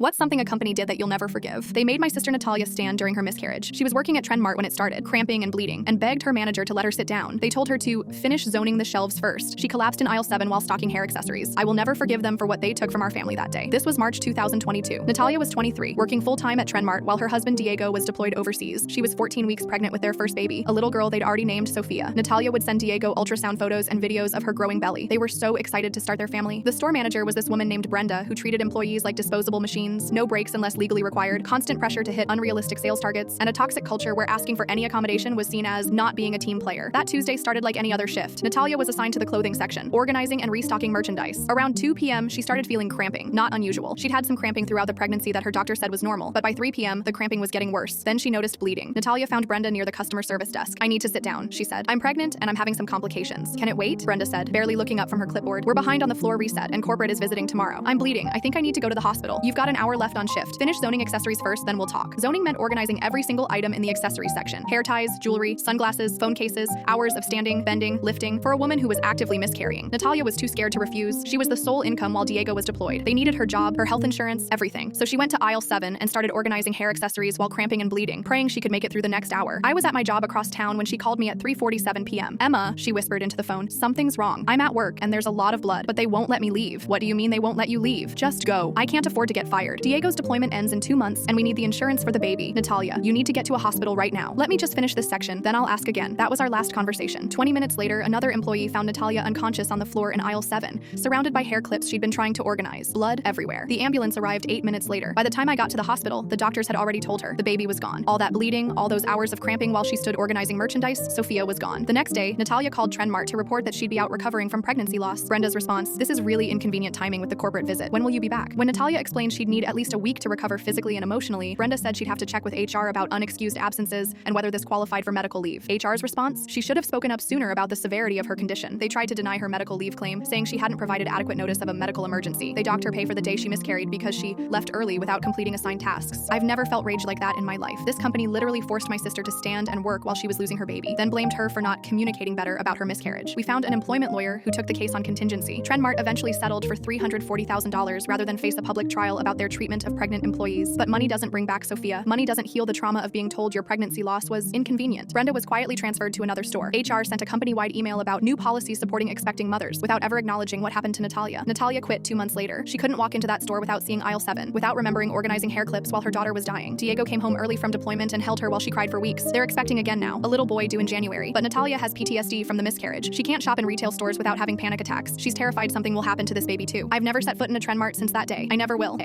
What's something a company did that you'll never forgive? They made my sister Natalia stand during her miscarriage. She was working at Trend Mart when it started, cramping and bleeding, and begged her manager to let her sit down. They told her to finish zoning the shelves first. She collapsed in aisle 7 while stocking hair accessories. I will never forgive them for what they took from our family that day. This was March 2022. Natalia was 23, working full-time at Trend Mart while her husband Diego was deployed overseas. She was 14 weeks pregnant with their first baby, a little girl they'd already named Sophia. Natalia would send Diego ultrasound photos and videos of her growing belly. They were so excited to start their family. The store manager was this woman named Brenda, who treated employees like disposable machines, no breaks unless legally required, constant pressure to hit unrealistic sales targets, and a toxic culture where asking for any accommodation was seen as not being a team player. That Tuesday started like any other shift. Natalia was assigned to the clothing section, organizing and restocking merchandise. Around 2 p.m., she started feeling cramping, not unusual. She'd had some cramping throughout the pregnancy that her doctor said was normal, but by 3 p.m., the cramping was getting worse. Then she noticed bleeding. Natalia found Brenda near the customer service desk. "I need to sit down," she said. "I'm pregnant and I'm having some complications. Can it wait?" Brenda said, barely looking up from her clipboard. "We're behind on the floor reset and corporate is visiting tomorrow. I'm bleeding. I think I need to go to the hospital. You've got an hour left on shift. Finish zoning accessories first, then we'll talk." Zoning meant organizing every single item in the accessories section. Hair ties, jewelry, sunglasses, phone cases, hours of standing, bending, lifting, for a woman who was actively miscarrying. Natalia was too scared to refuse. She was the sole income while Diego was deployed. They needed her job, her health insurance, everything. So she went to aisle 7 and started organizing hair accessories while cramping and bleeding, praying she could make it through the next hour. I was at my job across town when she called me at 3:47 p.m. "Emma," she whispered into the phone, "something's wrong. I'm at work and there's a lot of blood, but they won't let me leave." "What do you mean they won't let you leave? Just go. I can't afford to get fired. Diego's deployment ends in 2 months and we need the insurance for the baby. Natalia, you need to get to a hospital right now. Let me just finish this section, then I'll ask again." That was our last conversation. 20 minutes later, another employee found Natalia unconscious on the floor in aisle 7, surrounded by hair clips she'd been trying to organize. Blood everywhere. The ambulance arrived 8 minutes later. By the time I got to the hospital, the doctors had already told her the baby was gone. All that bleeding, all those hours of cramping while she stood organizing merchandise, Sophia was gone. The next day, Natalia called Trend Mart to report that she'd be out recovering from pregnancy loss. Brenda's response: "This is really inconvenient timing with the corporate visit. When will you be back?" When Natalia explained she'd need at least a week to recover physically and emotionally, Brenda said she'd have to check with HR about unexcused absences and whether this qualified for medical leave. HR's response: "She should have spoken up sooner about the severity of her condition." They tried to deny her medical leave claim, saying she hadn't provided adequate notice of a medical emergency. They docked her pay for the day she miscarried because she left early without completing assigned tasks. I've never felt rage like that in my life. This company literally forced my sister to stand and work while she was losing her baby, then blamed her for not communicating better about her miscarriage. We found an employment lawyer who took the case on contingency. Trend Mart eventually settled for $340,000 rather than face a public trial about their treatment of pregnant employees. But money doesn't bring back Sophia. Money doesn't heal the trauma of being told your pregnancy loss was inconvenient. Brenda was quietly transferred to another store. HR sent a company-wide email about new policies supporting expecting mothers without ever acknowledging what happened to Natalia. Natalia quit 2 months later. She couldn't walk into that store without seeing aisle 7, without remembering organizing hair clips while her daughter was dying. Diego came home early from deployment and held her while she cried for weeks. They're expecting again now, a little boy due in January. But Natalia has PTSD from the miscarriage. She can't shop in retail stores without having panic attacks. She's terrified something will happen to this baby too. I've never set foot in a Trend Mart since that day. I never will.